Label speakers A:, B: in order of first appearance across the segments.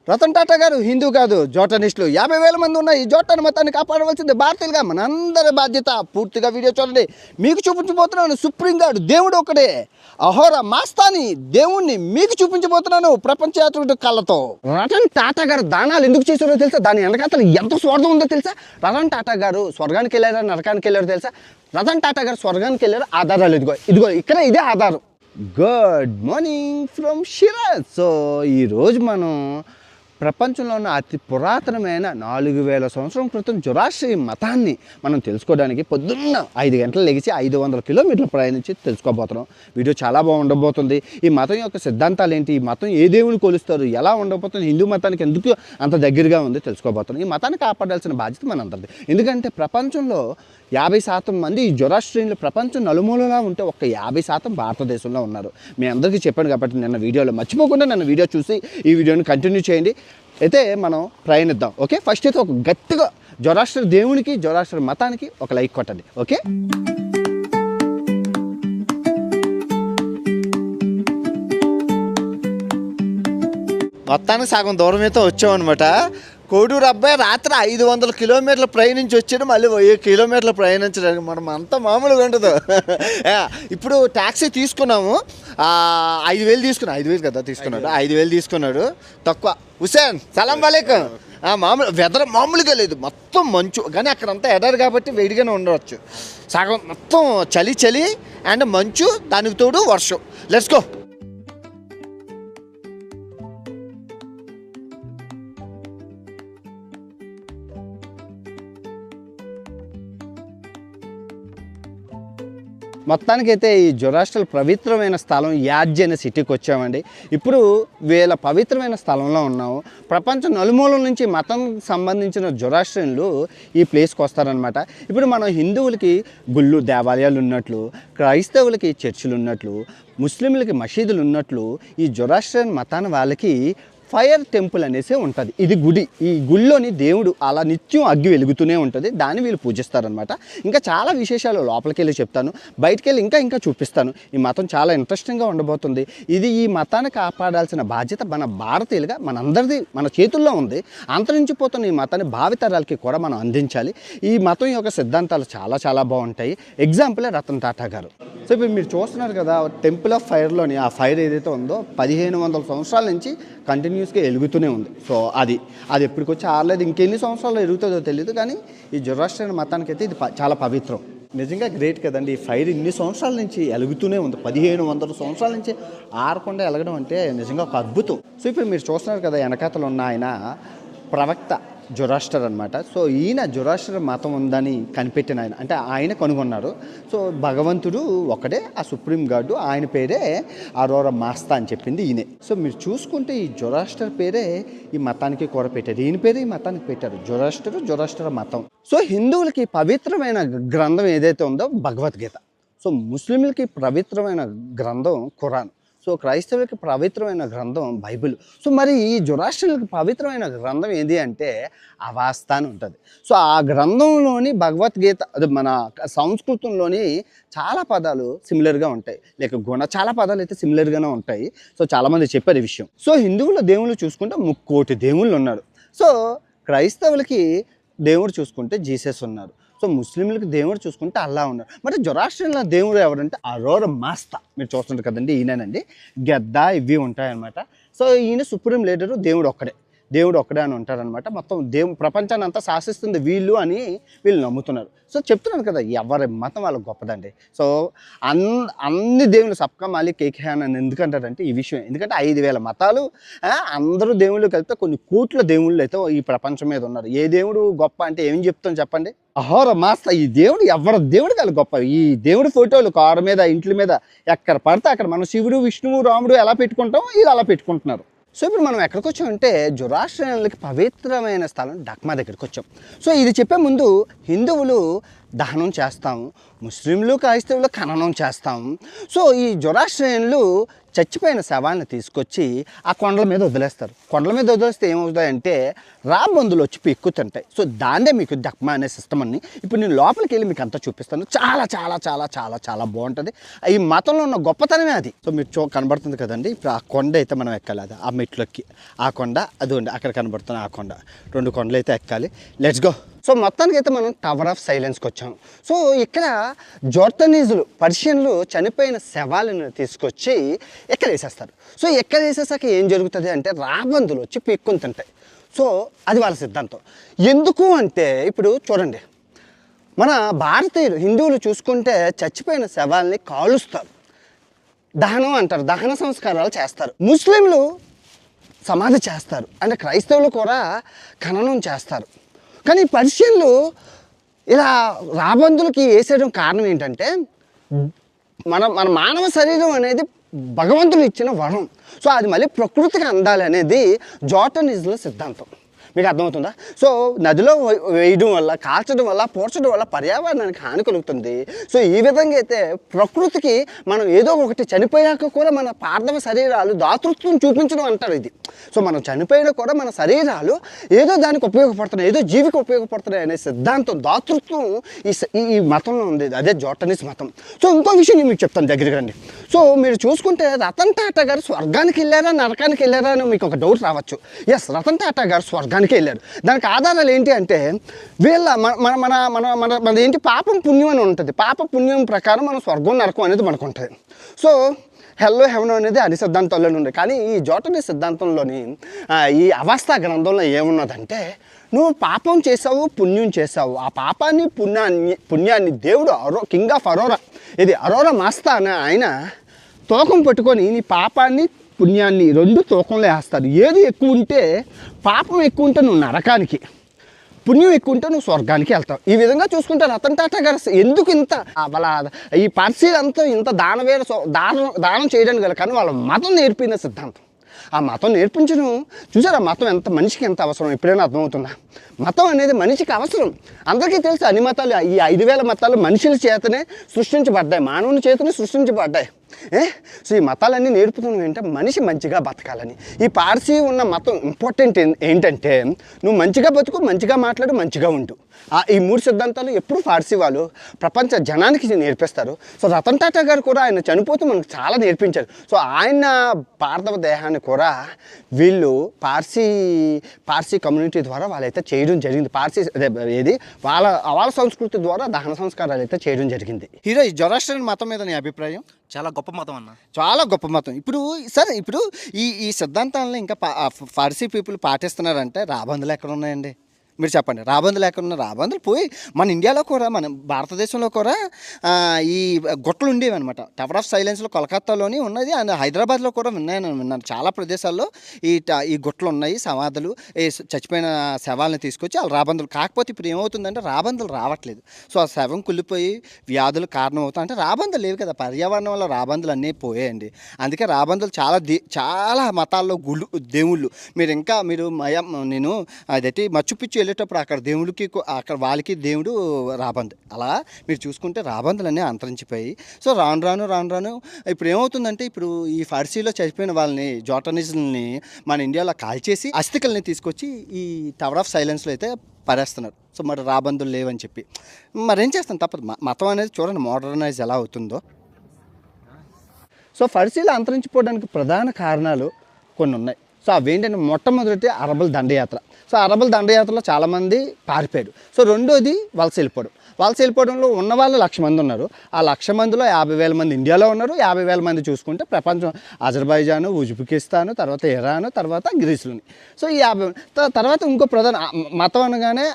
A: రతన్ టాటా గారు హిందూ కాదు, జోటనిస్టులు. 50,000 మంది ఉన్న ఈ జోటన్ మతాన్ని కాపాడవలసింది భారతీయులుగా మనందరి బాధ్యత. పూర్తిగా వీడియో చూడండి. మీకు చూపించబోతున్నాను సుప్రీం గాడు దేవుడు ఒకడే, అహోర మాస్తాని దేవుణ్ణి మీకు చూపించబోతున్నాను ప్రపంచ యాత్రికుడి కళ్ళతో. రతన్ టాటా గారు దానాలు ఎందుకు చేశారో తెలుసా? దాని వెనకాతలు ఎంత స్వార్థం ఉందో తెలుసా? రతన్ టాటా గారు స్వర్గానికి వెళ్ళారా నరకానికి వెళ్ళారో తెలుసా? రతన్ టాటా గారు స్వర్గానికి వెళ్ళారు. ఆధారాలు ఇదిగో ఇక్కడ ఇదే ఆధారం. Good morning from Shiraz. So ఈరోజు మనం ప్రపంచంలో ఉన్న అతి పురాతనమైన 4,000 సంవత్సరం క్రితం జొరాస్ట్రియన్ మతాన్ని మనం తెలుసుకోవడానికి పొద్దున్న 5 గంటలు లెగిసి 500 కిలోమీటర్లు ప్రయాణించి తెలుసుకోబోతున్నాం. వీడియో చాలా బాగుండబోతుంది. ఈ మతం యొక్క సిద్ధాంతాలు ఏంటి, ఈ మతం ఏ దేవుని కొలుస్తారు, ఎలా ఉండబోతుంది, హిందూ మతానికి ఎందుకు అంత దగ్గరగా ఉంది తెలుసుకోబోతున్నాం. ఈ మతాన్ని కాపాడాల్సిన బాధ్యత మనందరిది. ఎందుకంటే ప్రపంచంలో 50% మంది ఈ జొరాస్ట్రియన్లు ప్రపంచం నలుమూలలా ఉంటే ఒక్క 50% భారతదేశంలో ఉన్నారు. మీ అందరికీ చెప్పాను కాబట్టి నిన్న వీడియోలో మర్చిపోకుండా నన్ను వీడియో చూసి ఈ వీడియోని కంటిన్యూ చేయండి. అయితే మనం ప్రయాణిద్దాం. ఓకే, ఫస్ట్ అయితే ఒక గట్టిగా జొరాస్ట్రియన్ దేవునికి జొరాస్ట్రియన్ మతానికి ఒక లైక్ కొట్టండి. ఓకే, మొత్తానికి సగం దూరం అయితే వచ్చామన్నమాట. కోడూరు అబ్బాయి రాత్రి 500 కిలోమీటర్లు ప్రయాణించి వచ్చాడు, మళ్ళీ 1000 కిలోమీటర్లు ప్రయాణించడానికి మనం అంతా మామూలుగా ఉండదు. ఇప్పుడు ట్యాక్సీ తీసుకున్నాము, 5,000 తీసుకున్నాడు. 5,000 కదా తీసుకున్నాడు, 5,000 తీసుకున్నాడు తక్కువ. హుసేన్ సలాం వాలేకం. మామూలు వెదర్ మామూలుగా లేదు, మొత్తం మంచు. కానీ అక్కడంతా ఎడారు కాబట్టి వేడిగానే ఉండవచ్చు. సగం మొత్తం చలి అండ్ మంచు, దానికి తోడు వర్షం. Let's go. మొత్తానికైతే ఈ జొరాస్ట్రియన్ పవిత్రమైన స్థలం యాజ్ అనే సిటీకి వచ్చామండి. ఇప్పుడు వీళ్ళ పవిత్రమైన స్థలంలో ఉన్నాము. ప్రపంచం నలుమూలల నుంచి మతం సంబంధించిన జొరాస్ట్రియన్లు ఈ ప్లేస్కి వస్తారనమాట. ఇప్పుడు మనం హిందువులకి గుళ్ళు దేవాలయాలు ఉన్నట్లు, క్రైస్తవులకి చర్చిలు ఉన్నట్లు, ముస్లింలకి మసీదులు ఉన్నట్లు ఈ జొరాస్ట్రియన్ మతాన్ని వాళ్ళకి ఫైర్ టెంపుల్ అనేసి ఉంటుంది. ఇది గుడి. ఈ గుడిలోని దేవుడు అలా నిత్యం అగ్గి వెలుగుతూనే ఉంటుంది. దాన్ని వీళ్ళు పూజిస్తారనమాట. ఇంకా చాలా విశేషాలు లోపలికి వెళ్ళి చెప్తాను, బయటికి వెళ్ళి ఇంకా చూపిస్తాను. ఈ మతం చాలా ఇంట్రెస్టింగ్గా ఉండబోతుంది. ఇది ఈ మతాన్ని కాపాడాల్సిన బాధ్యత మన భారతీయులుగా మనందరిది మన చేతుల్లో ఉంది. అంతరించిపోతున్న ఈ మతాన్ని భావితరాలకి కూడా మనం అందించాలి. ఈ మతం యొక్క సిద్ధాంతాలు చాలా బాగుంటాయి. ఎగ్జాంపులే రతన్ టాటా గారు. సో ఇప్పుడు మీరు చూస్తున్నారు కదా, టెంపుల్ ఆఫ్ ఫైర్లోని ఆ ఫైర్ ఏదైతే ఉందో 1,500 సంవత్సరాల నుంచి కంటిన్యూస్గా వెలుగుతూనే ఉంది. సో అది ఎప్పటికొచ్చి ఆరలేదు, ఇంకెన్ని సంవత్సరాలు ఎరుగుతుందో తెలియదు. కానీ ఈ జొరాస్ట్రియన్ మతానికి అయితే ఇది చాలా పవిత్రం. నిజంగా గ్రేట్ కదండి. ఈ ఫైర్ ఇన్ని సంవత్సరాల నుంచి వెలుగుతూనే ఉంది. 1,500 సంవత్సరాల నుంచి ఆరకుండా వెలగడం అంటే నిజంగా ఒక అద్భుతం. సో ఇప్పుడు మీరు చూస్తున్నారు కదా, వెనకాతలు ఉన్న ఆయన ప్రవక్త జొరాస్టర్ అనమాట. సో ఈయన జొరాస్టర్ మతం ఉందని కనిపెట్టిన ఆయన, అంటే ఆయన కనుగొన్నారు. సో భగవంతుడు ఒకడే, ఆ సుప్రీం గాడు, ఆయన పేరే అరోరా మాస్తా అని చెప్పింది ఈయనే. సో మీరు చూసుకుంటే ఈ జొరాస్టర్ పేరే ఈ మతానికి కూడా పెట్టారు. ఈయన పేరు ఈ మతానికి పెట్టారు, జొరాస్టర్ మతం. సో హిందువులకి పవిత్రమైన గ్రంథం ఏదైతే ఉందో భగవద్గీత. సో ముస్లింలకి పవిత్రమైన గ్రంథం ఖురాన్. సో క్రైస్తవులకి పవిత్రమైన గ్రంథం బైబిల్. సో మరి ఈ జొరాస్ట్రియన్లకి పవిత్రమైన గ్రంథం ఏది అంటే అవాస్తా అని ఉంటుంది. సో ఆ గ్రంథంలోని భగవద్గీత, అది మన సంస్కృతంలోని చాలా పదాలు సిమిలర్గా ఉంటాయి. చాలా పదాలు అయితే సిమిలర్గానే ఉంటాయి. సో చాలామంది చెప్పారు ఈ విషయం. సో హిందువుల దేవుళ్ళు చూసుకుంటే 3 కోటి దేవుళ్ళు ఉన్నారు. సో క్రైస్తవులకి దేవుడు చూసుకుంటే జీసస్ ఉన్నారు. సో ముస్లింలకి దేవుడు చూసుకుంటే అల్లా ఉన్నారు. మరి జొరాస్ట్రియన్ల దేవుడు ఎవరంటే అరోరా మాస్తా. మీరు చూస్తుంటారు కదండి, ఈయనండి. గద్ద ఇవి ఉంటాయన్నమాట. సో ఈయన సుప్రీం లీడరు, దేవుడు ఒక్కడే అని ఉంటారనమాట. మొత్తం ప్రపంచాన్ని అంతా శాసిస్తుంది వీళ్ళు అని వీళ్ళు నమ్ముతున్నారు. సో చెప్తున్నాను కదా, ఎవరి మతం వాళ్ళకి గొప్పదండి. సో అన్ని దేవుళ్ళు సబ్కా మాలిక్ ఏక్ హై అని ఎందుకంటారంటే ఈ విషయం. ఎందుకంటే 5,000 మతాలు, అందరూ దేవుళ్ళు కలిపితే కొన్ని కోట్ల దేవుళ్ళు అయితే ఈ ప్రపంచం మీద ఉన్నారు. ఏ దేవుడు గొప్ప అంటే ఏం చెప్తాం చెప్పండి? అహోరా మాస్తా. ఈ దేవుడు ఎవరి దేవుడు కాదు గొప్ప. ఈ దేవుడి ఫోటోలు కారు మీద, ఇంట్ల మీద ఎక్కడ పడితే అక్కడ మనం శివుడు, విష్ణువు, రాముడు ఎలా పెట్టుకుంటాం, ఇది అలా పెట్టుకుంటున్నారు. సో ఇప్పుడు మనం ఎక్కడికి వచ్చామంటే జొరాస్ట్రియన్లకి పవిత్రమైన స్థలం డక్మా దగ్గరికి వచ్చాం. సో ఇది చెప్పే ముందు హిందువులు దహనం చేస్తాము, ముస్లింలు క్రైస్తవులు ఖననం చేస్తాము. సో ఈ జొరాస్ట్రియన్లు చచ్చిపోయిన శవాలను తీసుకొచ్చి ఆ కొండల మీద వదిలేస్తారు. కొండల మీద వదిలేస్తే ఏమవుతాయంటే రాబందులు వచ్చి పిక్కు తింటాయి. సో దాన్నే మీకు దక్మా అనే సిస్టమ్ అని ఇప్పుడు నేను లోపలికి వెళ్ళి మీకు అంతా చూపిస్తాను. చాలా చాలా చాలా చాలా చాలా బాగుంటుంది. ఈ మతంలో ఉన్న గొప్పతనమే అది. సో మీరు కనబడుతుంది కదండి, ఇప్పుడు ఆ కొండ అయితే మనం ఎక్కాలి. అది ఆ మెట్లకి ఆ కొండ అది ఉంది, అక్కడ కనబడుతుంది ఆ కొండ. 2 కొండలు అయితే ఎక్కాలి. Let's go. సో మొత్తానికి అయితే మనం టవర్ ఆఫ్ సైలెన్స్కి వచ్చాము. సో ఇక్కడ జోర్దనీజులు పర్షియన్లు చనిపోయిన శవాలను తీసుకొచ్చి ఎక్కడ వేసేస్తారు. సో ఎక్కడ వేసేసాక ఏం జరుగుతుంది అంటే రాబందులు వచ్చి పీక్కుని తింటాయి. సో అది వాళ్ళ సిద్ధాంతం. ఎందుకు అంటే ఇప్పుడు చూడండి, మన భారతీయులు హిందువులు చూసుకుంటే చచ్చిపోయిన శవాల్ని కాలుస్తారు, దహనం అంటారు, దహన సంస్కారాలు చేస్తారు. ముస్లింలు సమాధి చేస్తారు, అంటే క్రైస్తవులు కూడా ఖననం చేస్తారు. కానీ పర్షియన్లు ఇలా రాబందులకి వేసేయడం కారణం ఏంటంటే మన మానవ శరీరం అనేది భగవంతుడు ఇచ్చిన వరం. సో అది మళ్ళీ ప్రకృతికి అందాలి అనేది జోర్డనీయుల సిద్ధాంతం. మీకు అర్థమవుతుందా? సో నదిలో వేయడం వల్ల, కాల్చడం వల్ల, పోర్చడం వల్ల పర్యావరణానికి హాని కలుగుతుంది. సో ఈ విధంగా అయితే ప్రకృతికి మనం ఏదో ఒకటి చనిపోయాక కూడా మన పార్థవ శరీరాలు దాతృత్వం చూపించడం అంటారు ఇది. సో మనం చనిపోయినా కూడా మన శరీరాలు ఏదో దానికి ఉపయోగపడుతున్నాయి, ఏదో జీవికి ఉపయోగపడుతున్నాయి అనే సిద్ధాంతం, దాతృత్వం ఈ మతంలో ఉంది. అదే జోర్డనీస్ మతం. సో ఇంకో విషయం నేను మీకు చెప్తాను, దగ్గరికి రండి. సో మీరు చూసుకుంటే రతన్ టాటా గారు స్వర్గానికి వెళ్ళారా నరకానికి వెళ్ళారా అని మీకు ఒక డౌట్ రావచ్చు. ఎస్, రతన్ టాటా గారు స్వర్గానికి వెళ్ళారు. దానికి ఆధారాలు ఏంటి అంటే వీళ్ళ మన ఏంటి పాపం పుణ్యం అని ఉంటుంది. పాప పుణ్యం ప్రకారం మనం స్వర్గం నరకం అనేది మనకు ఉంటుంది. సో హెల్లో హెవెన్ అనేది అన్ని సిద్ధాంతాల్లోనే ఉంది. కానీ ఈ జోర్డనీస్ సిద్ధాంతంలోని ఈ అవస్థా గ్రంథంలో ఏమున్నదంటే నువ్వు పాపం చేసావు, పుణ్యం చేసావు, ఆ పాపాన్ని పుణ్యాన్ని దేవుడు కింగ్ ఆఫ్ అరోరా, ఇది అరోరా మాస్తా అనే ఆయన తూకం పట్టుకొని నీ పాపాన్ని పుణ్యాన్ని 2 తూకంలో వేస్తారు. ఏది ఎక్కువ ఉంటే, పాపం ఎక్కువ ఉంటే నువ్వు నరకానికి, పుణ్యం ఎక్కువ ఉంటే నువ్వు స్వర్గానికి వెళ్తావు. ఈ విధంగా చూసుకుంటే రతన్ టాటా గారు ఎందుకు ఇంత వాళ్ళ ఈ పార్సీలంతా ఇంత దానం చేయడానికి గల కానీ వాళ్ళ మతం నేర్పిన సిద్ధాంతం. ఆ మతం నేర్పించడం చూసారా, మతం ఎంత మనిషికి ఎంత అవసరం ఎప్పుడైనా అర్థమవుతుందా? మతం అనేది మనిషికి అవసరం. అందరికీ తెలుసు అన్ని మతాలు, ఈ 5000 మతాలు మనుషుల చేతనే సృష్టించబడ్డాయి, మానవుని చేతనే సృష్టించబడ్డాయి. సో ఈ మతాలన్నీ నేర్పుతున్నాం ఏంటంటే మనిషి మంచిగా బతకాలని. ఈ పార్సీ ఉన్న మతం ఇంపార్టెంట్ ఏంటంటే నువ్వు మంచిగా బతుకు, మంచిగా మాట్లాడు, మంచిగా ఉండు. ఈ 3 సిద్ధాంతాలు ఎప్పుడు పార్సీ వాళ్ళు ప్రపంచ జనానికి నేర్పిస్తారు. సో రతన్ టాటా గారు కూడా ఆయన చనిపోతూ మనకు చాలా నేర్పించారు. సో ఆయన పార్థవ దేహాన్ని కూడా వీళ్ళు పార్సీ కమ్యూనిటీ ద్వారా వాళ్ళైతే చేయడం జరిగింది. వాళ్ళ సంస్కృతి ద్వారా దహన సంస్కారాలు అయితే చేయడం జరిగింది. హీరో ఈ జొరాస్ట్రియన్ మతం మీద నీ అభిప్రాయం?
B: చాలా గొప్ప మతం అన్న,
A: చాలా గొప్ప మతం. ఇప్పుడు ఈ సిద్ధాంతాలను ఇంకా పార్సీ పీపుల్ పాటిస్తున్నారంటే రాబందులు ఎక్కడ ఉన్నాయండి? మీరు చెప్పండి, రాబందులు ఎక్కడ ఉన్నాయి? రాబందులు పోయి మన ఇండియాలో కూడా, మన భారతదేశంలో కూడా ఈ గుట్టలు ఉండేవి అనమాట. టవర్ ఆఫ్ సైలెన్స్లో కోల్కతాలోని ఉన్నది, అండ్ హైదరాబాద్లో కూడా విన్నాను. చాలా ప్రదేశాల్లో ఈ గుట్టలు ఉన్నాయి, సమాధులు, చచ్చిపోయిన శవాలను తీసుకొచ్చి వాళ్ళు రాబందులు. కాకపోతే ఇప్పుడు ఏమవుతుందంటే రాబందులు రావట్లేదు. సో ఆ శవం కుళ్ళిపోయి వ్యాధులు కారణం అవుతాయి. అంటే రాబందులు లేవు కదా, పర్యావరణం వల్ల రాబందులు అన్నీ పోయాయండి. అందుకే రాబందులు చాలా మతాల్లో దేవుళ్ళు. నేను అదైతే మచ్చుపిచ్చు వెళ్ళేటప్పుడు అక్కడ దేవుడికి, అక్కడ వాళ్ళకి దేవుడు రాబందు. అలా మీరు చూసుకుంటే రాబందులన్నీ అంతరించిపోయి. సో రాను ఇప్పుడు ఏమవుతుందంటే ఇప్పుడు ఈ ఫార్సీలో చనిపోయిన వాళ్ళని, జోర్డనీయుల్ని మన ఇండియాలో కాల్చేసి అస్థికల్ని తీసుకొచ్చి ఈ టవర్ ఆఫ్ సైలెన్స్లో అయితే పరేస్తున్నారు. సో మరి రాబందులు లేవని చెప్పి మరేం చేస్తాం, తప్పదు. మతం అనేది చూడండి మోడర్నైజ్ ఎలా అవుతుందో. సో ఫార్సీలు అంతరించిపోవడానికి ప్రధాన కారణాలు కొన్ని ఉన్నాయి. సో అవేంటంటే మొట్టమొదటి అరబుల దండయాత్ర. సో అరబుల దండయాత్రలో చాలామంది పారిపోయారు. సో రెండోది వలస వెళ్ళిపోవడంలో ఉన్న వాళ్ళు 1,00,000 మంది ఉన్నారు. ఆ 1,00,000 మందిలో 50,000 మంది ఇండియాలో ఉన్నారు. 50,000 మంది చూసుకుంటే ప్రపంచం అజర్బైజాను, ఉజ్బెకిస్తాను, తర్వాత ఇరాను, తర్వాత గ్రీసులోని. సో ఈ 50 తర్వాత ఇంకో ప్రధాన మతం అనగానే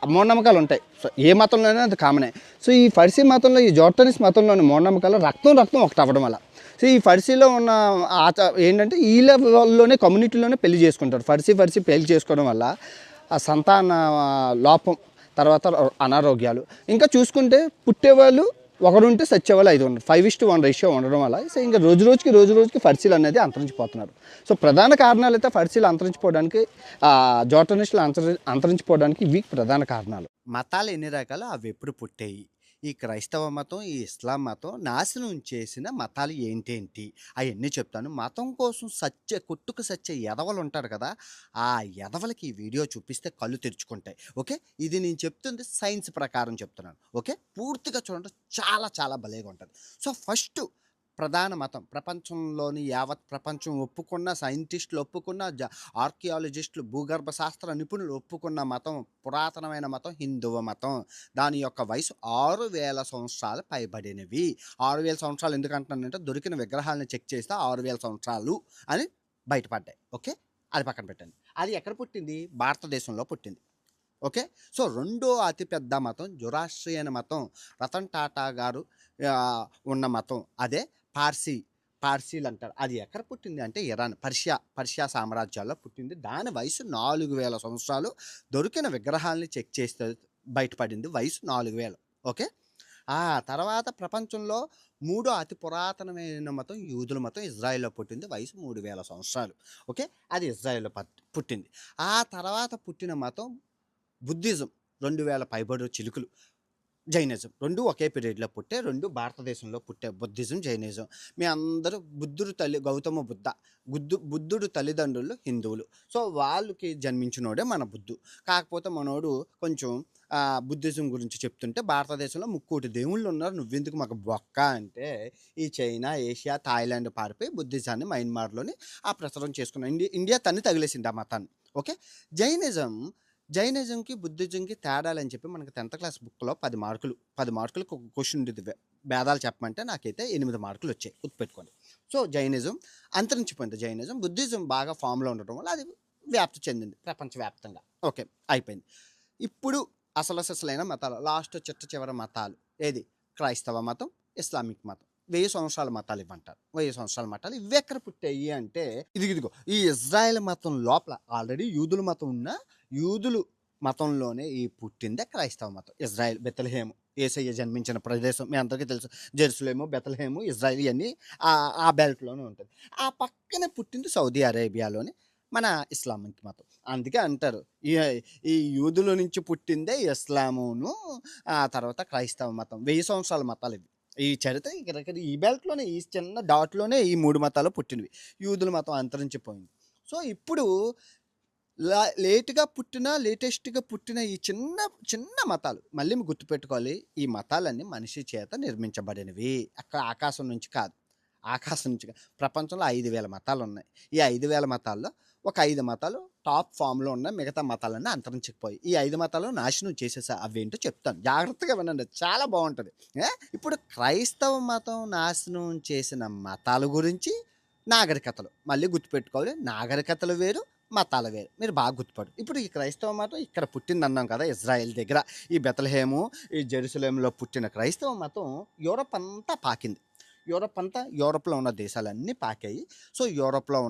A: మూఢనమ్మకాలు ఉంటాయి. సో ఏ మతంలోనే అది కామనే. సో ఈ ఫార్సీ మతంలో, ఈ జోర్డనీస్ మతంలోని మూఢనమ్మకాలు రక్తం ఒకటి అవ్వడం వల్ల. సో ఈ ఫార్సీలో ఉన్న ఏంటంటే ఈ లెవెల్లోనే కమ్యూనిటీలోనే పెళ్లి చేసుకుంటారు. ఫార్సీ పెళ్లి చేసుకోవడం వల్ల ఆ సంతాన లోపం, తర్వాత అనారోగ్యాలు. ఇంకా చూసుకుంటే పుట్టేవాళ్ళు ఒకడుంటే సచ్చేవాళ్ళు 5 ఉన్నారు. 5:1 రేషియో ఉండడం వల్ల సో ఇంకా రోజు రోజుకి ఫర్సీలు అనేది అంతరించిపోతున్నారు. సో ప్రధాన కారణాలు అయితే ఫర్సీలు అంతరించిపోవడానికి జోటనిస్టులు అంతరించిపోవడానికి ఇవి ప్రధాన కారణాలు. మతాలు ఎన్ని రకాలు, అవి ఎప్పుడు పుట్టాయి, ఈ క్రైస్తవ మతం, ఈ ఇస్లాం మతం నాశనం చేసిన మతాలు ఏంటేంటి అవన్నీ చెప్తాను. మతం కోసం కొట్టుకు సచ్చే ఎదవలు ఉంటారు కదా, ఆ ఎదవలకి ఈ వీడియో చూపిస్తే కళ్ళు తెరుచుకుంటాయి. ఓకే, ఇది నేను చెప్తుంది సైన్స్ ప్రకారం చెప్తున్నాను. ఓకే, పూర్తిగా చూడండి, చాలా చాలా భలేగా ఉంటుంది. సో ఫస్ట్ ప్రధాన మతం, ప్రపంచంలోని యావత్ ప్రపంచం ఒప్పుకున్న, సైంటిస్టులు ఒప్పుకున్న, ఆర్కియాలజిస్టులు, భూగర్భ శాస్త్ర నిపుణులు ఒప్పుకున్న మతం, పురాతనమైన మతం హిందువ మతం. దాని యొక్క వయసు 6000 సంవత్సరాలు పైబడినవి. 6000 సంవత్సరాలు ఎందుకంటున్నానంటే దొరికిన విగ్రహాలను చెక్ చేస్తే 6000 సంవత్సరాలు అని బయటపడ్డాయి. ఓకే, అది పక్కన పెట్టండి. అది ఎక్కడ పుట్టింది? భారతదేశంలో పుట్టింది. ఓకే, సో రెండో అతిపెద్ద మతం జొరాస్ట్రియన్ మతం. రతన్ టాటా గారు ఉన్న మతం అదే పార్సీలు అంటారు. అది ఎక్కడ పుట్టింది అంటే ఇరాన్, పర్షియా సామ్రాజ్యాల్లో పుట్టింది. దాని వయసు 4000 సంవత్సరాలు. దొరికిన విగ్రహాలని చెక్ చేస్తే బయటపడింది వయసు 4000. ఓకే, ఆ తర్వాత ప్రపంచంలో మూడో అతి పురాతనమైన మతం యూదుల మతం. ఇజ్రాయెల్లో పుట్టింది, వయసు 3000 సంవత్సరాలు. ఓకే, అది ఇజ్రాయెల్లో పుట్టింది. ఆ తర్వాత పుట్టిన మతం బుద్ధిజం, 2000 పైబడి చిలుకులు. జైనిజం, రెండు ఒకే పీరియడ్లో పుట్టే, రెండు భారతదేశంలో పుట్టే. Buddhism, Jainism. మీ అందరూ గౌతమ బుద్ధుడు తల్లిదండ్రులు హిందువులు. సో వాళ్ళకి జన్మించినోడే మన కాకపోతే మనోడు కొంచెం బుద్ధిజం గురించి చెప్తుంటే భారతదేశంలో 3 దేవుళ్ళు ఉన్నారు, నువ్వెందుకు మాకు బొక్క అంటే ఈ చైనా, ఏషియా, థాయిలాండ్ పారిపోయి బుద్ధిజాన్ని మయన్మార్లోని ప్రచారం చేసుకున్నాం. ఇండియా తన్ని తగిలేసింది ఆ మతాన్ని. ఓకే, జైనిజంకి బుద్ధిజంకి తేడాలని చెప్పి మనకి 10th క్లాస్ బుక్లో 10 మార్కులకు ఒక క్వశ్చన్ ఉండేది. భేదాలు చెప్పమంటే నాకైతే 8 మార్కులు వచ్చాయి, గుర్తుపెట్టుకోండి. So Jainism అంతరించిపోయింది. బుద్ధిజం బాగా ఫామ్లో ఉండటం వల్ల అది వ్యాప్తి చెందింది ప్రపంచవ్యాప్తంగా. ఓకే, అయిపోయింది. ఇప్పుడు అసలైన మతాలు, లాస్ట్ చివరి మతాలు ఏది? క్రైస్తవ మతం, ఇస్లామిక్ మతం. 1000 సంవత్సరాల మతాలు ఇవ్వంటారు. 1000 సంవత్సరాల మతాలు ఇవి ఎక్కడ పుట్టాయి అంటే ఇదిగో ఈ ఇజ్రాయెల్ మతం లోపల ఆల్రెడీ యూదుల మతం ఉన్న యూదులు మతంలోనే ఈ పుట్టిందే క్రైస్తవ మతం. ఇజ్రాయెల్, బెత్లెహేము, యేసయ్య జన్మించిన ప్రదేశం మీ అందరికీ తెలుసు. జెరూసలేము, బెత్లెహేము, ఇజ్రాయెల్ ఇవన్నీ ఆ బెల్ట్లోనే ఉంటుంది. ఆ పక్కనే పుట్టింది సౌదీ అరేబియాలోని మన ఇస్లామిక్ మతం. అందుకే అంటారు ఈ యూదుల నుంచి పుట్టిందే ఇస్లామును, ఆ తర్వాత క్రైస్తవ మతం. 1000 సంవత్సరాల మతాలు ఇవి. ఈ చరిత్ర ఇక్కడ ఈ బెల్ట్లోనే, ఈ చిన్న డాట్లోనే ఈ 3 మతాలు పుట్టినవి. యూదుల మతం అంతరించిపోయింది. సో ఇప్పుడు లేటెస్ట్గా పుట్టిన ఈ చిన్న చిన్న మతాలు మళ్ళీ గుర్తుపెట్టుకోవాలి. ఈ మతాలన్నీ మనిషి చేత నిర్మించబడినవి, అక్కడ ఆకాశం నుంచి కాదు. ప్రపంచంలో 5000 మతాలు ఉన్నాయి. ఈ 5000 మతాల్లో ఒక 5 మతాలు టాప్ ఫామ్లో ఉన్నాయి, మిగతా మతాలన్నీ అంతరించిపోయి. ఈ 5 మతాలు నాశనం చేసేసా. అవేంటో చెప్తాను, జాగ్రత్తగా వినండి, చాలా బాగుంటుంది. ఇప్పుడు క్రైస్తవ మతం నాశనం చేసిన మతాల గురించి నాగరికతలు మళ్ళీ గుర్తుపెట్టుకోవాలి. నాగరికతలు వేరు, మతాలు వేరు. మీరు బాగా గుర్తుపడు. ఇప్పుడు ఈ క్రైస్తవ మతం ఇక్కడ పుట్టింది అన్నాం కదా, ఇజ్రాయెల్ దగ్గర ఈ బెత్లెహేము, ఈ జెరూసలేంలో పుట్టిన క్రైస్తవ మతం యూరప్ అంతా పాకింది. యూరప్లో ఉన్న దేశాలన్నీ పాకాయి. సో యూరప్లో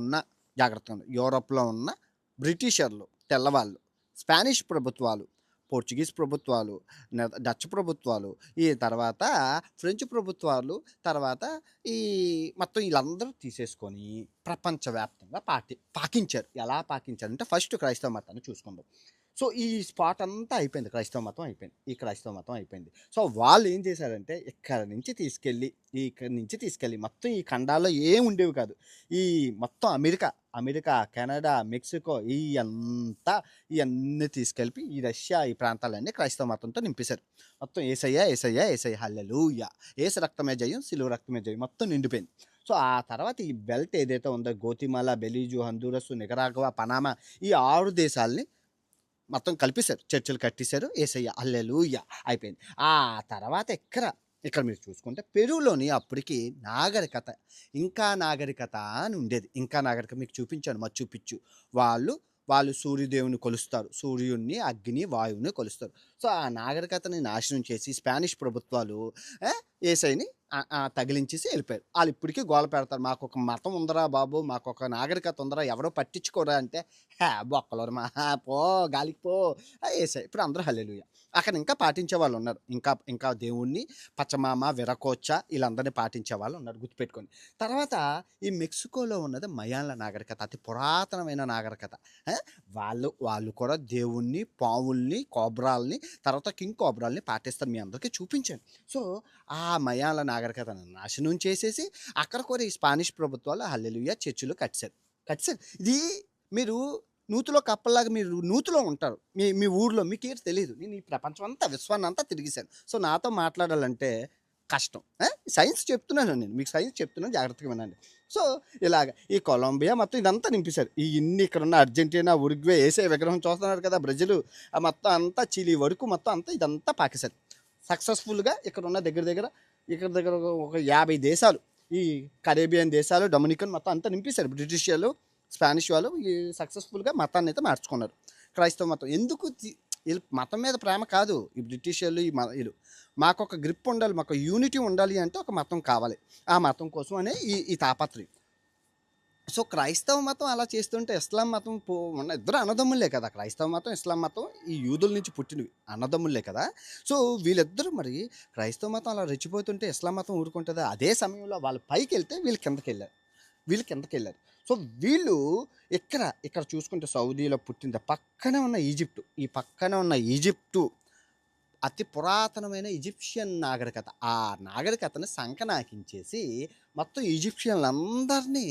A: ఉన్న బ్రిటిషర్లు, తెల్లవాళ్ళు, స్పానిష్ ప్రభుత్వాలు, పోర్చుగీస్ ప్రభుత్వాలు, డచ్ ప్రభుత్వాలు, ఈ తర్వాత ఫ్రెంచ్ ప్రభుత్వాలు, తర్వాత ఈ మొత్తం వీళ్ళందరూ తీసేసుకొని ప్రపంచవ్యాప్తంగా పాకించారు. ఎలా పాకించారంటే ఫస్ట్ క్రైస్తవ మతాన్ని చూసుకుందాం. సో ఈ స్పాట్ అంతా అయిపోయింది, క్రైస్తవ మతం అయిపోయింది. సో వాళ్ళు ఏం చేశారంటే ఇక్కడి నుంచి తీసుకెళ్ళి మొత్తం ఈ ఖండాల్లో ఏం ఉండేవి కాదు. ఈ మొత్తం అమెరికా, కెనడా, మెక్సికో ఇవన్నీ తీసుకెళ్ళి ఈ రష్యా, ఈ ప్రాంతాలన్నీ క్రైస్తవ మతంతో నింపేశారు. మొత్తం ఏసయ్య హల్లెలూయా, ఏసు రక్తమే జయం, సిలువ రక్తమే జయం, మొత్తం నిండిపోయింది. సో ఆ తర్వాత ఈ బెల్ట్ ఏదైతే ఉందో గోతిమాలా, బెలీజు, హందూరస్, నికరాగ్వా, పనామా, ఈ 6 దేశాలని మొత్తం కలిపేశారు, చర్చిలు కట్టేశారు. ఏసయ్య హల్లెలూయా అయిపోయింది. ఆ తర్వాత ఇక్కడ మీరు చూసుకుంటే పెరులోని అప్పటికి నాగరికత అని ఉండేది. మీకు చూపించాను, మరి చూపించు. వాళ్ళు సూర్యదేవుని కొలుస్తారు, సూర్యుడిని, అగ్ని, వాయువుని కొలుస్తారు. సో ఆ నాగరికతని నాశనం చేసి స్పానిష్ ప్రభుత్వాలు ఏసైని తగిలించేసి వెళ్ళిపోయారు. వాళ్ళు ఇప్పటికీ గోల పెడతారు, మాకు ఒక మతం ఉందరా బాబు, మాకు ఒక నాగరికత ఉందరా, ఎవరో పట్టించుకోరా అంటే బొక్కలోరు మా పో గాలికి పో వేసాయి. ఇప్పుడు అందరూ హల్లెలూయా. అక్కడ ఇంకా పాటించే వాళ్ళు ఉన్నారు. ఇంకా ఇంకా దేవుణ్ణి పచ్చమామ, విరకోచ్చ వీళ్ళందరినీ పాటించే వాళ్ళు ఉన్నారు, గుర్తుపెట్టుకోండి. తర్వాత ఈ మెక్సికోలో ఉన్నది మయాన్ల నాగరికత, అతి పురాతనమైన నాగరికత. ఆ, వాళ్ళు వాళ్ళు కూడా దేవుణ్ణి, పావుల్ని, కోబ్రాల్ని, తర్వాత కింగ్ కోబ్రాల్ని పాటిస్తారు. మీ అందరికీ చూపించాను. సో ఆ మయాన్ల నాగరికతను నాశనం చేసేసి అక్కడ కూడా ఈ స్పానిష్ ప్రభుత్వాలు హల్లెలూయా చర్చిలు కట్టారు. ఇది మీరు నూతిలో కప్పల్లాగా మీరు నూతిలో ఉంటారు. మీ మీ ఊర్లో మీకేం తెలీదు. నేను ఈ ప్రపంచం అంతా, విశ్వాన్ని అంతా తిరిగేశాను. సో నాతో మాట్లాడాలంటే కష్టం. సైన్స్ చెప్తున్నాను, నేను మీకు సైన్స్ చెప్తున్నాను, జాగ్రత్తగా వినండి. సో ఇలాగ ఈ కొలంబియా మొత్తం ఇదంతా నింపేశారు. ఈ ఇన్ని ఇక్కడ ఉన్న అర్జెంటీనా, ఉరుగ్వే ఏసే విగ్రహం చూస్తున్నారు కదా, బ్రెజిల్, ఆ మొత్తం అంతా చిలీ వరకు మొత్తం అంతా ఇదంతా పాకేశారు సక్సెస్ఫుల్గా. ఇక్కడ ఉన్న ఇక్కడ దగ్గర ఒక 50 దేశాలు, ఈ కరేబియన్ దేశాలు, డొమినికన్ మొత్తం అంతా నింపేశారు. బ్రిటిష్ వాళ్ళు, స్పానిష్ వాళ్ళు ఈ సక్సెస్ఫుల్గా మతాన్ని అయితే మార్చుకున్నారు. క్రైస్తవ మతం ఎందుకు వీళ్ళు మతం మీద ప్రేమ కాదు. ఈ బ్రిటిష్ వాళ్ళు, వీళ్ళు మాకు ఒక గ్రిప్ ఉండాలి, మాకు యూనిటీ ఉండాలి అంటే ఒక మతం కావాలి. ఆ మతం కోసం అనే ఈ తాపత్రయం. సో క్రైస్తవ మతం అలా చేస్తుంటే ఇస్లాం మతం ఇద్దరు అన్నదమ్ములే కదా. క్రైస్తవ మతం, ఇస్లాం మతం ఈ యూదుల నుంచి పుట్టినవి, అన్నదమ్ములే కదా. సో వీళ్ళిద్దరూ మరి క్రైస్తవ మతం అలా రెచ్చిపోతుంటే ఇస్లాం మతం ఊరుకుంటుందా? అదే సమయంలో వాళ్ళు పైకి వెళ్తే వీళ్ళు కిందకి వెళ్ళారు. సో వీళ్ళు ఇక్కడ చూసుకుంటే సౌదీలో పుట్టింది. ఈ పక్కనే ఉన్న ఈజిప్టు అతి పురాతనమైన ఈజిప్షియన్ నాగరికత. ఆ నాగరికతను సంకనాకించేసి మొత్తం ఈజిప్షియన్లందరినీ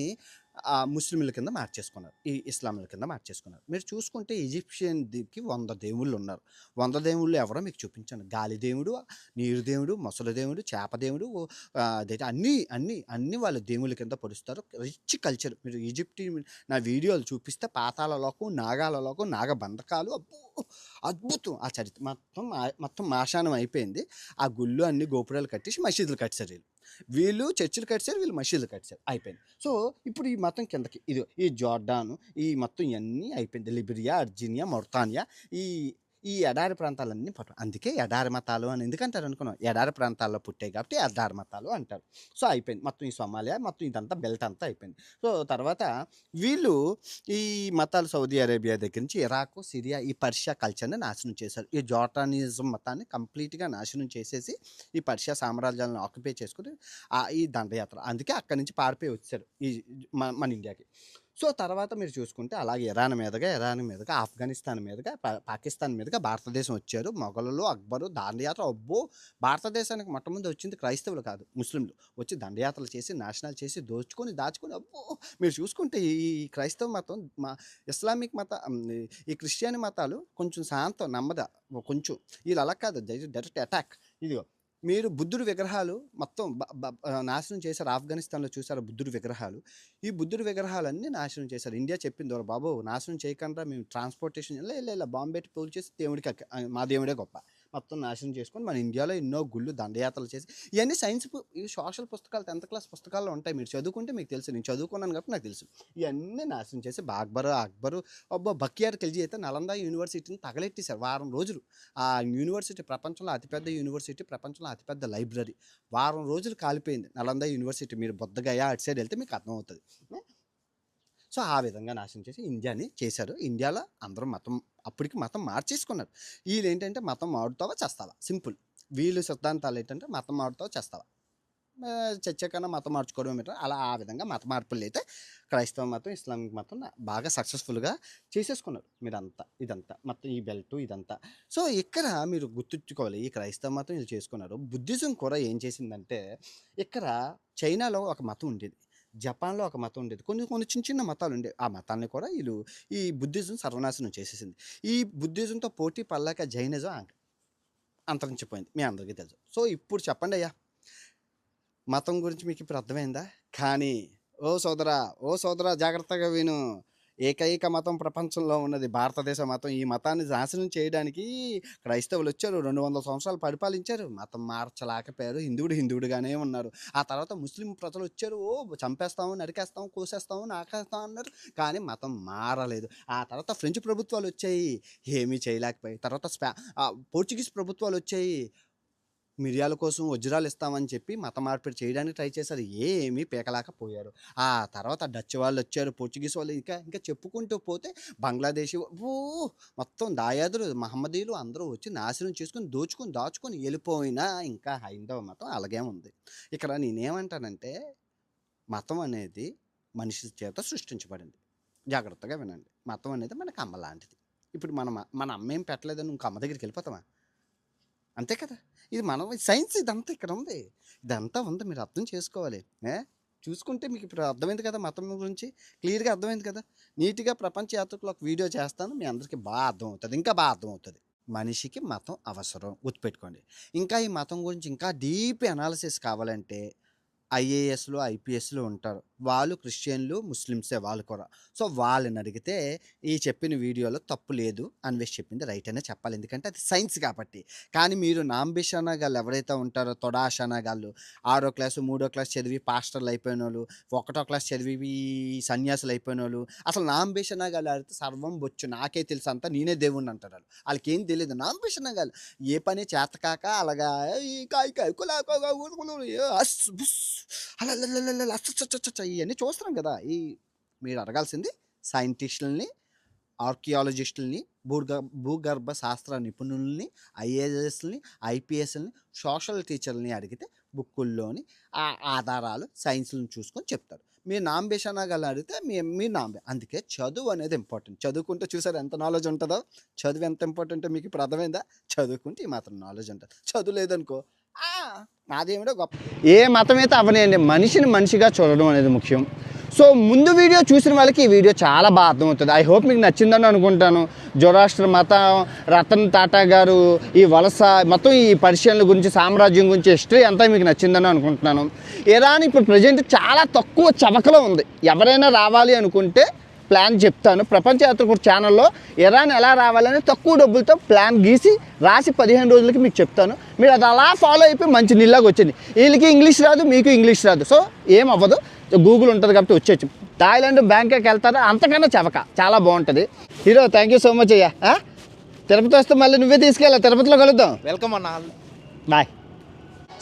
A: ముస్లింల కింద మార్చేసుకున్నారు, ఈ ఇస్లాంల కింద మార్చేసుకున్నారు. మీరు చూసుకుంటే ఈజిప్షియన్కి 100 దేవుళ్ళు ఉన్నారు. 100 దేవుళ్ళు ఎవరో మీకు చూపించాను. గాలి దేవుడు, నీరు దేవుడు, మొసలి దేవుడు, చేప దేవుడు, అదైతే అన్నీ వాళ్ళ దేవుళ్ళ కింద పరుస్తారు. Rich culture. మీరు ఈజిప్ట్ నా వీడియోలు చూపిస్తే పాతాళ లోకం, నాగాల లోకం, నాగబంధకాలు, అబ్బో అద్భుతం. ఆ చరిత్ర మొత్తం మాశానం అయిపోయింది. ఆ గుళ్ళు అన్ని గోపురాలు కట్టేసి మసీదులు కట్టారు. వీళ్ళు చర్చిలు కట్టారు, వీళ్ళు మసీదులు కట్టారు, అయిపోయింది. సో ఇప్పుడు ఈ మతం కిందకి ఈ జోర్డాను, ఈ మొత్తం ఇవన్నీ అయిపోయింది. లిబిరియా, అర్జీనియా, మొర్తానియా, ఈ ఈ ఎడారి ప్రాంతాలన్నీ అందుకే ఎడారి మతాలు అని ఎందుకంటారు అనుకున్నాం. ఎడారి ప్రాంతాల్లో పుట్టాయి కాబట్టి ఎడారి మతాలు అంటారు. సో అయిపోయింది మొత్తం ఈ సోమాలియా, మొత్తం ఇదంతా బెల్ట్ అంతా అయిపోయింది. సో తర్వాత వీళ్ళు ఈ మతాలు సౌదీ అరేబియా దగ్గర నుంచి ఇరాక్, సిరియా, ఈ పర్షియా కల్చర్ని నాశనం చేశారు. ఈ జోర్డానిజం మతాన్ని కంప్లీట్గా నాశనం చేసేసి ఈ పర్షియా సామ్రాజ్యాలను ఆక్యుపై చేసుకుని ఈ దండయాత్ర, అందుకే అక్కడి నుంచి పారిపోయి వచ్చారు ఈ మన ఇండియాకి. సో తర్వాత మీరు చూసుకుంటే అలాగే ఇరాన్ మీదుగా ఆఫ్ఘనిస్తాన్ మీదుగా పాకిస్తాన్ మీదుగా భారతదేశం వచ్చారు మొఘలులు, అక్బరు. దండయాత్ర అబ్బో, భారతదేశానికి మొట్టమొదటి వచ్చింది క్రైస్తవులు కాదు, ముస్లింలు వచ్చి దండయాత్రలు చేసి, నాశనాలు చేసి, దాచుకొని అబ్బో. మీరు చూసుకుంటే ఈ క్రైస్తవ మతం, ఇస్లామిక్ ఈ క్రిస్టియన్ మతాలు కొంచెం శాంతం, నెమ్మది కొంచెం. వీళ్ళు అలా కాదు, డైరెక్ట్ అటాక్. ఇదిగో మీరు బుద్ధుడి విగ్రహాలు మొత్తం నాశనం చేశారు. ఆఫ్ఘనిస్తాన్లో చూసారు బుద్ధుడి విగ్రహాలు. ఈ బుద్ధుడి విగ్రహాలన్నీ నాశనం చేశారు. ఇండియా చెప్పింది, బాబు నాశనం చేయకుండా మేము ట్రాన్స్పోర్టేషన్ ఇలా బాంబు పెట్టి పూలు చేసి దేవుడికి మా దేవుడే గొప్ప, మొత్తం నాశనం చేసుకొని మన ఇండియాలో ఎన్నో గుళ్ళు దండయాత్రలు చేసి, ఇవన్నీ సైన్స్ సోషల్ పుస్తకాలు 10th క్లాస్ పుస్తకాల్లో ఉంటాయి. మీరు చదువుకుంటే మీకు తెలుసు, నేను చదువుకున్నాను కాబట్టి నాకు తెలుసు. ఇవన్నీ నాశనం చేసి అక్బరు బక్యార్ ఖిల్జీ అయితే నలంద యూనివర్సిటీని తగలెట్టేశారు వారం రోజులు. ఆ యూనివర్సిటీ ప్రపంచంలో అతిపెద్ద యూనివర్సిటీ, ప్రపంచంలో అతిపెద్ద లైబ్రరీ వారం రోజులు కాలిపోయింది నలంద యూనివర్సిటీ. మీరు బొద్దగయ్యా అటు సైడ్ వెళ్తే మీకు అర్థమవుతుంది. సో ఆ విధంగా నాశనం చేసి ఇండియాని చేశారు. ఇండియాలో అందరూ అప్పటికి మతం మార్చేసుకున్నారు. వీళ్ళు ఏంటంటే మతం మారుతావా చేస్తావా, సింపుల్. వీళ్ళు సిద్ధాంతాలు ఏంటంటే మతం మారుతావా చేస్తావా, చర్చకన్నా మతం మార్చుకోవడం ఏంటో అలా. ఆ విధంగా మత మార్పులు అయితే క్రైస్తవ మతం, ఇస్లామిక్ మతం బాగా సక్సెస్ఫుల్గా చేసేసుకున్నారు. ఇదంతా మొత్తం ఈ బెల్ట్ ఇదంతా. సో ఇక్కడ మీరు గుర్తుంచుకోవాలి, ఈ క్రైస్తవ మతం ఇది చేసుకున్నారు. బుద్ధిజం కూడా ఏం చేసిందంటే, ఇక్కడ చైనాలో ఒక మతం ఉండేది, జపాన్లో ఒక మతం ఉండేది, కొన్ని చిన్న మతాలు ఉండేవి. ఆ మతాన్ని కూడా వీళ్ళు ఈ బుద్ధిజం సర్వనాశనం చేసేసింది. ఈ బుద్ధిజంతో పోటీ పడలేక జైనిజం అంతరించిపోయింది, మీ అందరికీ తెలుసు. సో ఇప్పుడు చెప్పండి అయ్యా, మతం గురించి మీకు ఇప్పుడు అర్థమైందా? కానీ ఓ సోదరా జాగ్రత్తగా విను. ఏకైక మతం ప్రపంచంలో ఉన్నది భారతదేశ మతం. ఈ మతాన్ని నాశనం చేయడానికి క్రైస్తవులు వచ్చారు, 200 సంవత్సరాలు పరిపాలించారు, మతం మార్చలేకపోయారు, హిందువుడుగానే ఉన్నారు. ఆ తర్వాత ముస్లిం ప్రజలు వచ్చారు, చంపేస్తాము, నరికేస్తాము, కోసేస్తాము, నాకేస్తాం అన్నారు, కానీ మతం మారలేదు. ఆ తర్వాత ఫ్రెంచ్ ప్రభుత్వాలు వచ్చాయి, ఏమీ చేయలేకపోయాయి. తర్వాత పోర్చుగీస్ ప్రభుత్వాలు వచ్చాయి, మిరియాల కోసం వజ్రాలు ఇస్తామని చెప్పి మత మార్పిడి చేయడానికి ట్రై చేశారు. ఏమీ పీకలేకపోయారు. ఆ తర్వాత డచ్ వాళ్ళు వచ్చారు, పోర్చుగీస్ వాళ్ళు, ఇంకా ఇంకా చెప్పుకుంటూ పోతే బంగ్లాదేశీ మొత్తం దాయాదులు మహమ్మదీయులు అందరూ వచ్చి నాశనం చేసుకొని దాచుకొని వెళ్ళిపోయినా ఇంకా హైందవ మతం అలాగే ఉంది. ఇక్కడ నేనేమంటానంటే మతం అనేది మనిషి చేత సృష్టించబడింది. జాగ్రత్తగా వినండి. మతం అనేది మనకు అమ్మ లాంటిది. ఇప్పుడు మన అమ్మ ఏం పెట్టలేదని ఇంకో అమ్మ దగ్గరికి వెళ్ళిపోతామా? అంతే కదా. ఇది మనం సైన్స్ ఇదంతా ఇక్కడ ఉంది. ఇదంతా ఉంది, మీరు అర్థం చేసుకోవాలి. చూసుకుంటే మీకు ఇప్పుడు అర్థమైంది కదా, మతం గురించి క్లియర్గా అర్థమైంది కదా. నీట్గా ప్రపంచ యాత్రికులు ఒక వీడియో చేస్తాను, మీ అందరికీ బాగా అర్థమవుతుంది, ఇంకా బాగా అర్థమవుతుంది. మనిషికి మతం అవసరం, గుర్తుపెట్టుకోండి. ఇంకా ఈ మతం గురించి ఇంకా డీప్ అనాలిసిస్ కావాలంటే ఐఏఎస్లు ఐపీఎస్లు ఉంటారు, వాళ్ళు క్రిస్టియన్లు ముస్లిమ్సే వాళ్ళు కూడా. సో వాళ్ళని అడిగితే ఈ చెప్పిన వీడియోలో తప్పు లేదు, అన్వేష్ చెప్పింది రైట్ అనే చెప్పాలి, ఎందుకంటే అది సైన్స్ కాబట్టి. కానీ మీరు నాంబిషానా గాళ్ళు ఎవరైతే ఉంటారో, తొడాషానా గాళ్ళు 6వ క్లాసు 3వ క్లాస్ చదివి పాస్టర్లు అయిపోయిన వాళ్ళు, 1వ క్లాస్ చదివి సన్యాసులు అయిపోయిన వాళ్ళు, అసలు నాంబిషానా గాళ్ళు అడిగితే సర్వం బొచ్చు నాకే తెలుసు అంతా నేనే దేవుణ్ణి అంటారు. వాళ్ళకి ఏం తెలియదు. నాంబిషానా గాళ్ళు ఏ పని చేతకాక అలాగా అలా ఇవన్నీ చూస్తున్నాం కదా. మీరు అడగాల్సింది సైంటిస్టులని, ఆర్కియాలజిస్టులని, భూగర్భ శాస్త్ర నిపుణుల్ని, ఐఏఎస్ని, ఐపీఎస్ని, సోషల్ టీచర్లని అడిగితే బుక్కుల్లోని ఆ ఆధారాలు సైన్స్లను చూసుకొని చెప్తారు. మీరు నాంబేషనా గల అడిగితే మీ నాంబే. అందుకే చదువు అనేది ఇంపార్టెంట్. చదువుకుంటే చూసారు ఎంత నాలెడ్జ్ ఉంటుందో. చదువు ఎంత ఇంపార్టెంటో మీకు ఇప్పుడు అర్థమైందా? చదువుకుంటే ఈ మాత్రం నాలెడ్జ్ ఉంటుంది. చదువు లేదనుకో నాదేమిటో గొప్ప. ఏ మతం అయితే అవనేయండి, మనిషిని మనిషిగా చూడడం అనేది ముఖ్యం. సో ముందు వీడియో చూసిన వాళ్ళకి ఈ వీడియో చాలా బాగా అర్థమవుతుంది. ఐ హోప్ మీకు నచ్చిందని అనుకుంటాను. జొరాస్ట్రర్ మతం, రతన్ టాటా గారు, ఈ వలస మొత్తం ఈ పర్షియన్ల గురించి, సామ్రాజ్యం గురించి హిస్టరీ అంతా మీకు నచ్చిందని అనుకుంటున్నాను. ఇరాన్ ఇప్పుడు ప్రజెంట్ చాలా తక్కువ చవకలో ఉంది. ఎవరైనా రావాలి అనుకుంటే ప్లాన్ చెప్తాను. ప్రపంచ యాత్రికుడు ఛానల్లో ఇరాన్ ఎలా రావాలని తక్కువ డబ్బులతో ప్లాన్ గీసి రాసి 15 రోజులకి మీకు చెప్తాను. మీరు అది అలా ఫాలో అయిపోయి మంచి నీళ్ళగా వచ్చింది. వీళ్ళకి ఇంగ్లీష్ రాదు, మీకు ఇంగ్లీష్ రాదు, సో ఏం అవ్వదు. గూగుల్ ఉంటుంది కాబట్టి వచ్చేచ్చు. థాయిలాండ్, బ్యాంకాక్ వెళ్తారా, అంతకన్నా చవక, చాలా బాగుంటుంది. Hero thank you so much అయ్యా. తిరుపతి వస్తే మళ్ళీ నువ్వే తీసుకెళ్ళా, తిరుపతిలో కలుద్దాం. వెల్కమ్ అన్న, బాయ్.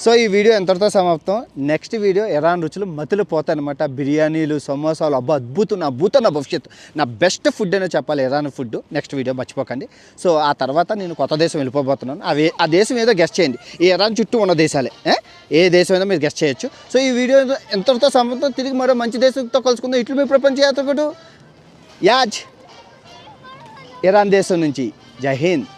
A: సో ఈ వీడియో ఎంతటితో సమాప్తం. నెక్స్ట్ వీడియో ఇరాన్ రుచులు మతులు పోతాయి అనమాట. బిర్యానీలు, సమోసాలు, అబ్బా అద్భుతం, నా భవిష్యత్తు, నా బెస్ట్ ఫుడ్ అనే చెప్పాలి ఇరాన్ ఫుడ్. నెక్స్ట్ వీడియో మర్చిపోకండి. సో ఆ తర్వాత నేను కొత్త దేశం వెళ్ళిపోబోతున్నాను. ఆ దేశం ఏదో గెస్ట్ చేయండి. ఈ ఇరాన్ చుట్టూ ఉన్న దేశాలే, ఏ దేశం ఏదో మీరు గెస్ట్ చేయొచ్చు. సో ఈ వీడియో ఎంతటితో సమాప్తం. తిరిగి మరో మంచి దేశంతో కలుసుకుందాం. ఇట్లు మీ ప్రపంచ యాత్రికుడు యాజ్, ఇరాన్ దేశం నుంచి. జై హింద్.